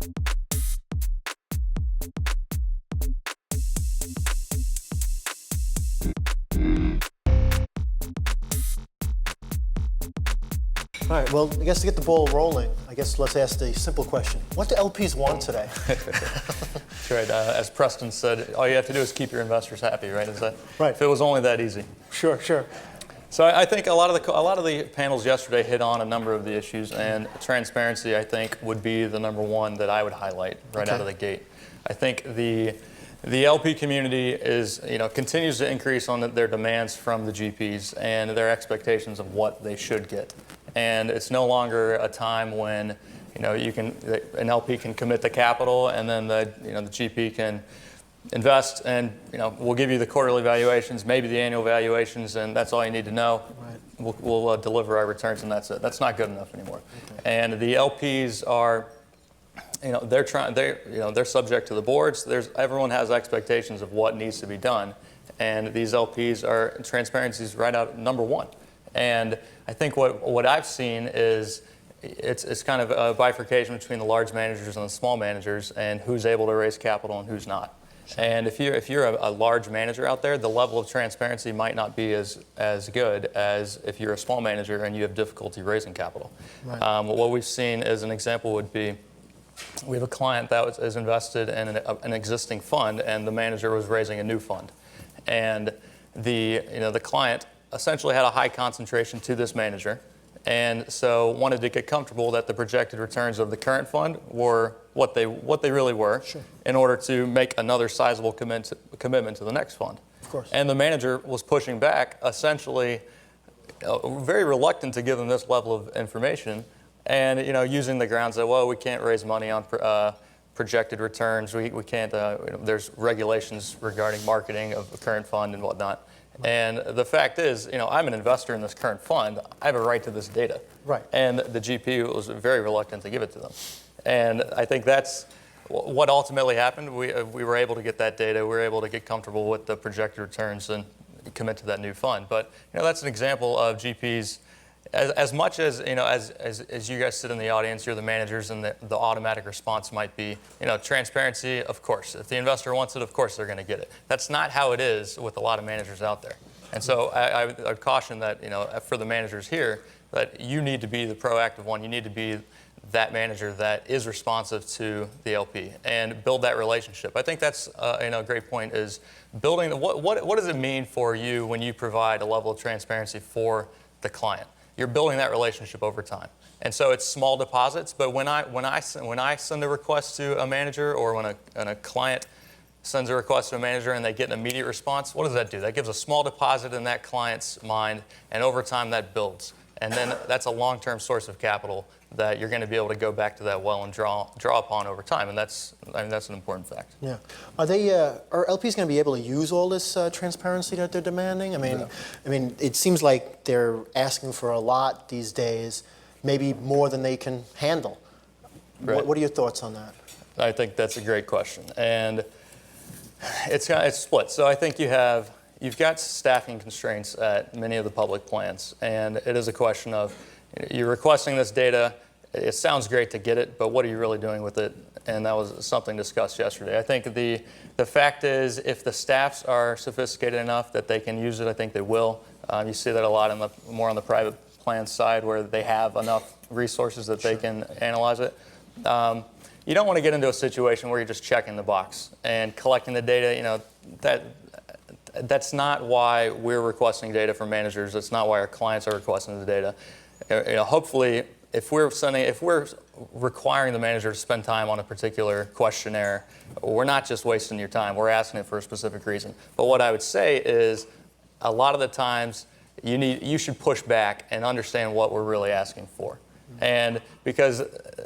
All right, well, I guess to get the ball rolling, I guess let's ask the simple question. What do LPs want today? That's right. As Preston said, all you have to do is keep your investors happy, right? Is that Right. If it was only that easy. Sure, sure. So I think a lot of the panels yesterday hit on a number of the issues, and transparency, I think, would be the number one that I would highlight right out of the gate. I think the LP community is, continues to increase on their demands from the GPs and their expectations of what they should get. And it's no longer a time when, an LP can commit the capital and then the GP can invest and, we'll give you the quarterly valuations, maybe the annual valuations, and that's all you need to know. Right. We'll deliver our returns and that's it. That's not good enough anymore. Okay. And the LPs are, they're subject to the boards. Everyone has expectations of what needs to be done, and these LPs are transparency is right out number one. And I think what I've seen is it's kind of a bifurcation between the large managers and the small managers, and who's able to raise capital and who's not. Sure. And if you're a large manager out there, the level of transparency might not be as good as if you're a small manager and you have difficulty raising capital. Right. What we've seen as an example would be, we have a client that is invested in an existing fund, and the manager was raising a new fund, and the client essentially had a high concentration to this manager, and so wanted to get comfortable that the projected returns of the current fund were what they really were. Sure. In order to make another sizable commitment to the next fund. Of course. And the manager was pushing back, essentially very reluctant to give them this level of information, and using the grounds that, well, we can't raise money on projected returns. We can't. There's regulations regarding marketing of the current fund and whatnot. Right. And the fact is, I'm an investor in this current fund. I have a right to this data. Right. And the GP was very reluctant to give it to them. And I think that's what ultimately happened. We were able to get that data. We were able to get comfortable with the projected returns and commit to that new fund. But that's an example of GPs. As much as as you guys sit in the audience, you're the managers, and the automatic response might be, transparency. Of course, if the investor wants it, of course they're going to get it. That's not how it is with a lot of managers out there. And so I would caution that for the managers here, that you need to be the proactive one. You need to be that manager that is responsive to the LP and build that relationship. I think that's a great point, is building. What does it mean for you when you provide a level of transparency for the client? You're building that relationship over time. And so it's small deposits, but when I send a request to a manager, or when a client sends a request to a manager and they get an immediate response, what does that do? That gives a small deposit in that client's mind, and over time that builds. And then that's a long-term source of capital that you're going to be able to go back to that well and draw upon over time, and that's an important fact. Yeah, are LPs going to be able to use all this transparency that they're demanding? I mean, it seems like they're asking for a lot these days, maybe more than they can handle. Right. What are your thoughts on that? I think that's a great question, and it's split. So I think you've got staffing constraints at many of the public plans, and it is a question of, you're requesting this data. It sounds great to get it, but what are you really doing with it? And that was something discussed yesterday. I think the fact is, if the staffs are sophisticated enough that they can use it, I think they will. You see that a lot more on the private plan side, where they have enough resources that they can analyze it. You don't want to get into a situation where you're just checking the box and collecting the data. That's not why we're requesting data from managers. That's not why our clients are requesting the data. Hopefully, if we're requiring the manager to spend time on a particular questionnaire, we're not just wasting your time. We're asking it for a specific reason. But what I would say is, a lot of the times you should push back and understand what we're really asking for. And because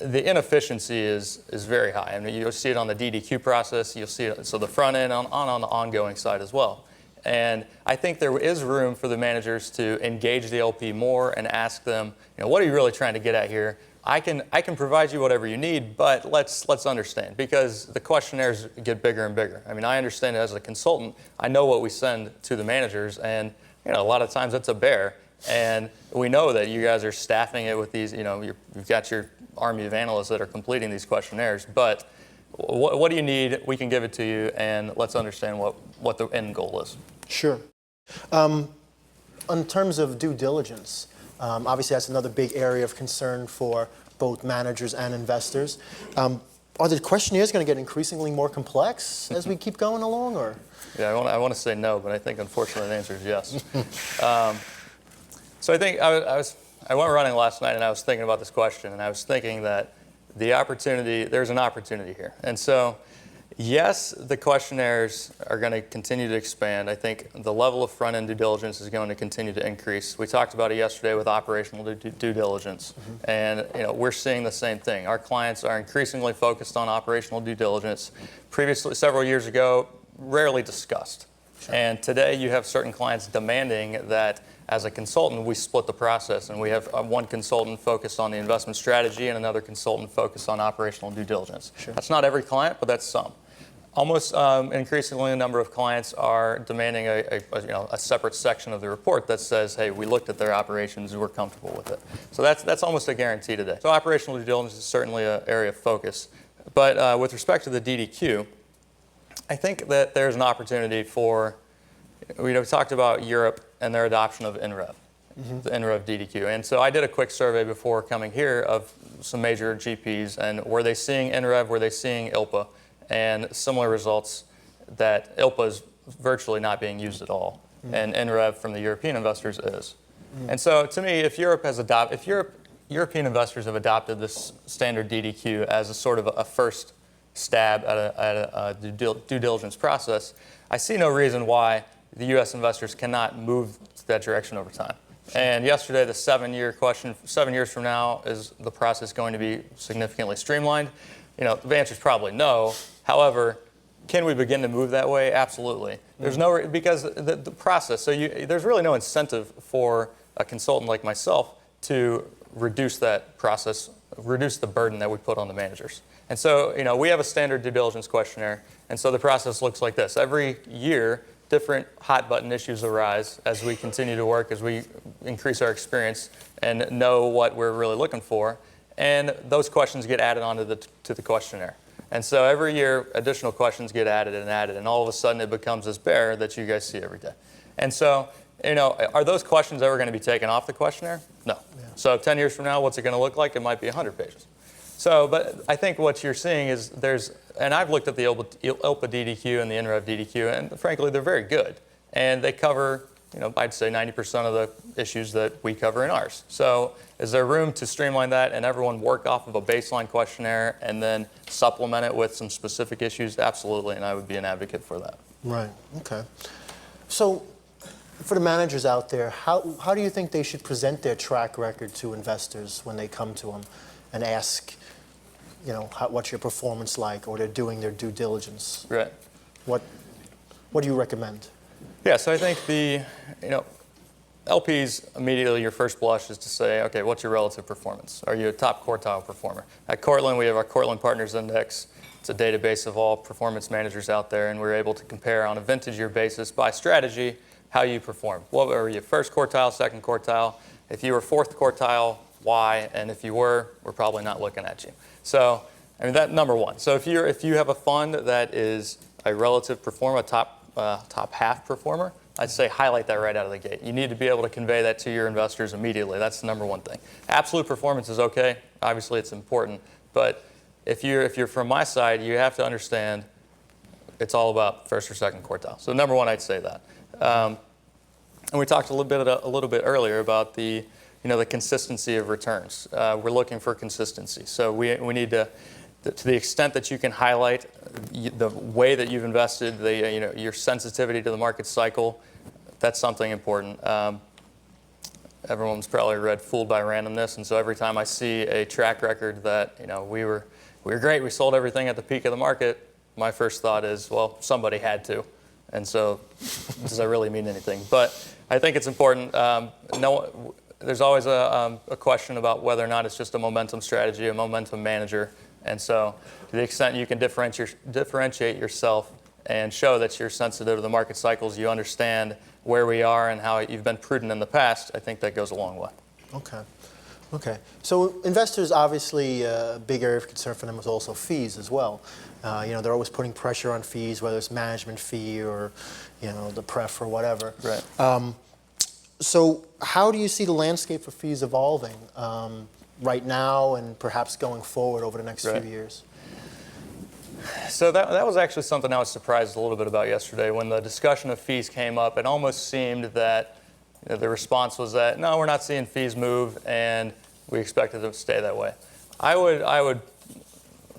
the inefficiency is very high. I mean, you'll see it on the DDQ process. You'll see it so the front end on the ongoing side as well. And I think there is room for the managers to engage the LP more and ask them, what are you really trying to get at here? I can provide you whatever you need, but let's understand, because the questionnaires get bigger and bigger. I mean, I understand it as a consultant. I know what we send to the managers, and a lot of times it's a bear. And we know that you guys are staffing it with these. You've got your army of analysts that are completing these questionnaires. But what do you need? We can give it to you, and let's understand what the end goal is. Sure. In terms of due diligence, obviously that's another big area of concern for both managers and investors. Are the questionnaires going to get increasingly more complex as we keep going along, or? Yeah, I want to say no, but I think unfortunately the answer is yes. So I think I went running last night and I was thinking about this question, and I was thinking that there's an opportunity here. And so, yes, the questionnaires are going to continue to expand. I think the level of front-end due diligence is going to continue to increase. We talked about it yesterday with operational due diligence, and we're seeing the same thing. Our clients are increasingly focused on operational due diligence. Previously, several years ago, rarely discussed. Sure. And today, you have certain clients demanding that as a consultant, we split the process, and we have one consultant focused on the investment strategy and another consultant focused on operational due diligence. Sure. That's not every client, but that's some. Almost increasingly, a number of clients are demanding a separate section of the report that says, hey, we looked at their operations and we're comfortable with it. So that's almost a guarantee today. So operational due diligence is certainly an area of focus. But with respect to the DDQ, I think that there's an opportunity for, we talked about Europe and their adoption of NREV, the NREV DDQ. And so I did a quick survey before coming here of some major GPs, and were they seeing NREV, were they seeing ILPA? And similar results that ILPA is virtually not being used at all, and NREV from the European investors is. And so to me, if European investors have adopted this standard DDQ as a sort of a first stab at a due diligence process, I see no reason why the U.S. investors cannot move that direction over time. And yesterday, the 7-year question, 7 years from now, is the process going to be significantly streamlined? The answer is probably no. However, can we begin to move that way? Absolutely. There's no, because the process, so there's really no incentive for a consultant like myself to reduce that process, reduce the burden that we put on the managers. And so, we have a standard due diligence questionnaire, and so the process looks like this. Every year, different hot button issues arise as we continue to work, as we increase our experience and know what we're really looking for, and those questions get added onto the questionnaire. And so every year, additional questions get added, and all of a sudden it becomes this bear that you guys see every day. And so, are those questions ever going to be taken off the questionnaire? No. Yeah. So 10 years from now, what's it going to look like? It might be 100 pages. So, but I think what you're seeing is and I've looked at the ILPA DDQ and the NREV DDQ, and frankly, they're very good. And they cover, I'd say 90% of the issues that we cover in ours. So is there room to streamline that and everyone work off of a baseline questionnaire and then supplement it with some specific issues? Absolutely, and I would be an advocate for that. Right, okay. So for the managers out there, how do you think they should present their track record to investors when they come to them and ask, what's your performance like, or they're doing their due diligence? Right. What do you recommend? Yeah, so I think LPs, immediately your first blush is to say, okay, what's your relative performance? Are you a top quartile performer? At Courtland, we have our Courtland Partners Index. It's a database of all performance managers out there, and we're able to compare on a vintage year basis by strategy how you perform. What were you, first quartile, second quartile? If you were fourth quartile, why? And if you we're probably not looking at you. So, that number one. So if you have a fund that is a relative performer, a top half performer, I'd say highlight that right out of the gate. You need to be able to convey that to your investors immediately. That's the number one thing. Absolute performance is okay. Obviously, it's important. But if you're from my side, you have to understand it's all about first or second quartile. So number one, I'd say that. And we talked a little bit earlier about the consistency of returns. We're looking for consistency. So we need to the extent that you can highlight the way that you've invested, your sensitivity to the market cycle, that's something important. Everyone's probably read Fooled by Randomness, and so every time I see a track record that we were great, we sold everything at the peak of the market, my first thought is, well, somebody had to, and so does that really mean anything? But I think it's important. There's always a question about whether or not it's just a momentum strategy, a momentum manager. And so to the extent you can differentiate yourself and show that you're sensitive to the market cycles, you understand where we are and how you've been prudent in the past, I think that goes a long way. Okay. Okay. So investors, obviously, a big area of concern for them is also fees as well. They're always putting pressure on fees, whether it's management fee or, the pref or whatever. Right. So how do you see the landscape for fees evolving right now and perhaps going forward over the next few years? So that was actually something I was surprised a little bit about yesterday. When the discussion of fees came up, it almost seemed that the response was that, no, we're not seeing fees move, and we expect it to stay that way. I would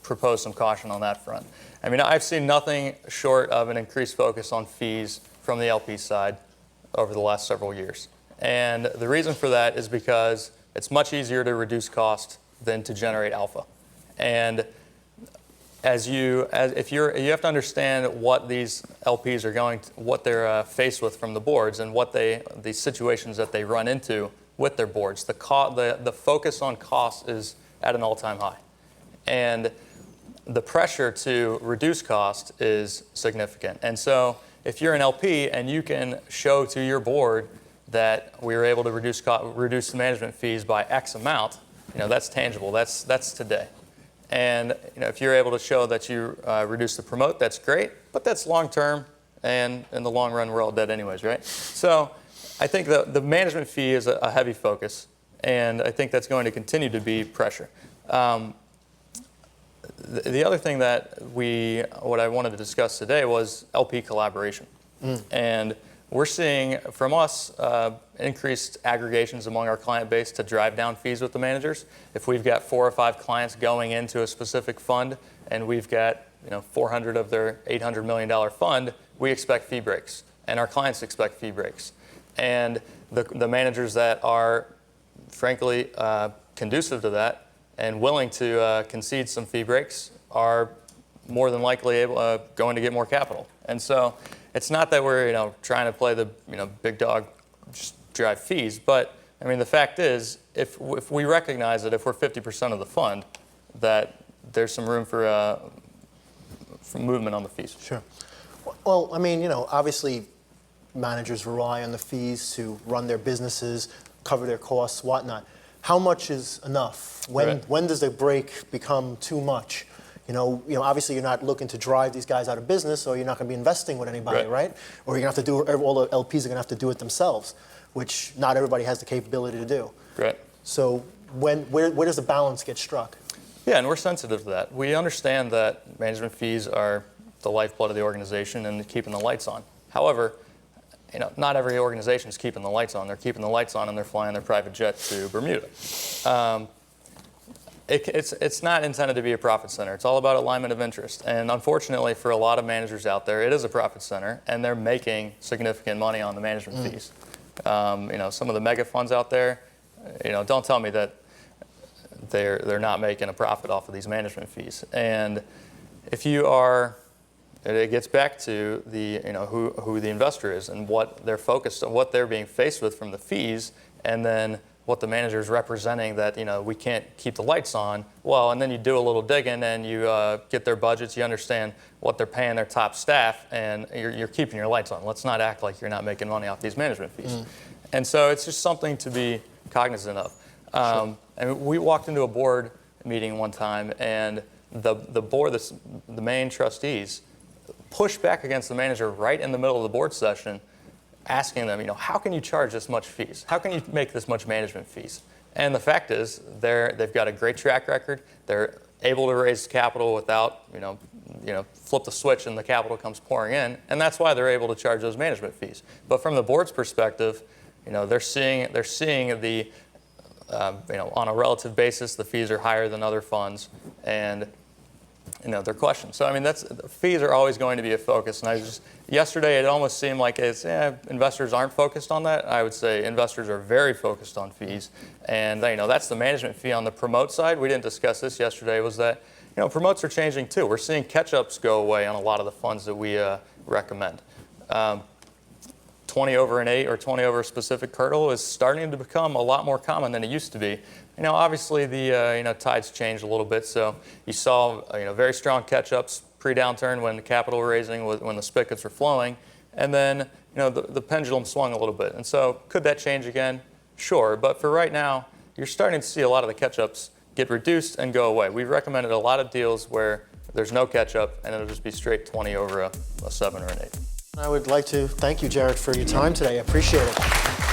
propose some caution on that front. I mean, I've seen nothing short of an increased focus on fees from the LP side over the last several years. And the reason for that is because it's much easier to reduce cost than to generate alpha. And you have to understand what these LPs are what they're faced with from the boards, and the situations that they run into with their boards. The focus on cost is at an all-time high, and the pressure to reduce cost is significant. And so, if you're an LP and you can show to your board that we were able to reduce the management fees by X amount, that's tangible. That's today. And if you're able to show that you reduce the promote, that's great, but that's long term, and in the long run, we're all dead anyways, right? So I think the management fee is a heavy focus, and I think that's going to continue to be pressure. The other thing what I wanted to discuss today was LP collaboration. And we're seeing from us increased aggregations among our client base to drive down fees with the managers. If we've got 4 or 5 clients going into a specific fund and we've got 400 of their $800 million fund, we expect fee breaks, and our clients expect fee breaks. And the managers that are frankly conducive to that and willing to concede some fee breaks are more than likely going to get more capital. And so it's not that we're trying to play the big dog, just drive fees, but I mean the fact is if we recognize that if we're 50% of the fund, that there's some room for movement on the fees. Sure. Well, I mean, obviously managers rely on the fees to run their businesses, cover their costs, whatnot. How much is enough? When does the break become too much? Obviously you're not looking to drive these guys out of business, or you're not going to be investing with anybody, right? Or you're going to have to do, all the LPs are going to have to do it themselves, which not everybody has the capability to do. Right. So where does the balance get struck? Yeah, and we're sensitive to that. We understand that management fees are the lifeblood of the organization and keeping the lights on. However, not every organization is keeping the lights on. They're keeping the lights on and they're flying their private jet to Bermuda. It's not intended to be a profit center. It's all about alignment of interest. And unfortunately, for a lot of managers out there, it is a profit center, and they're making significant money on the management fees. Some of the mega funds out there, don't tell me that they're not making a profit off of these management fees. And if you are, it gets back to the who the investor is and what they're focused on, what they're being faced with from the fees, and then what the manager is representing that we can't keep the lights on. Well, and then you do a little digging and you get their budgets, you understand what they're paying their top staff, and you're keeping your lights on. Let's not act like you're not making money off these management fees. And so it's just something to be cognizant of. Sure. And we walked into a board meeting one time, and the board, the main trustees, pushed back against the manager right in the middle of the board session, asking them, how can you charge this much fees? How can you make this much management fees? And the fact is, they've got a great track record. They're able to raise capital without, flip the switch and the capital comes pouring in, and that's why they're able to charge those management fees. But from the board's perspective, they're seeing the, on a relative basis, the fees are higher than other funds, and they're questioned. So fees are always going to be a focus. And yesterday it almost seemed like investors aren't focused on that. I would say investors are very focused on fees, and that's the management fee. On the promote side, we didn't discuss this yesterday, was that promotes are changing too. We're seeing catch-ups go away on a lot of the funds that we recommend. 20 over an 8 or 20 over a specific hurdle is starting to become a lot more common than it used to be. Obviously the tides changed a little bit, so you saw very strong catch-ups pre-downturn when the capital raising, when the spigots were flowing, and then the pendulum swung a little bit. And so could that change again? Sure, but for right now, you're starting to see a lot of the catch-ups get reduced and go away. We've recommended a lot of deals where there's no catch-up and it'll just be straight 20 over a 7 or an 8. I would like to thank you, Jarrod, for your time today. I appreciate it.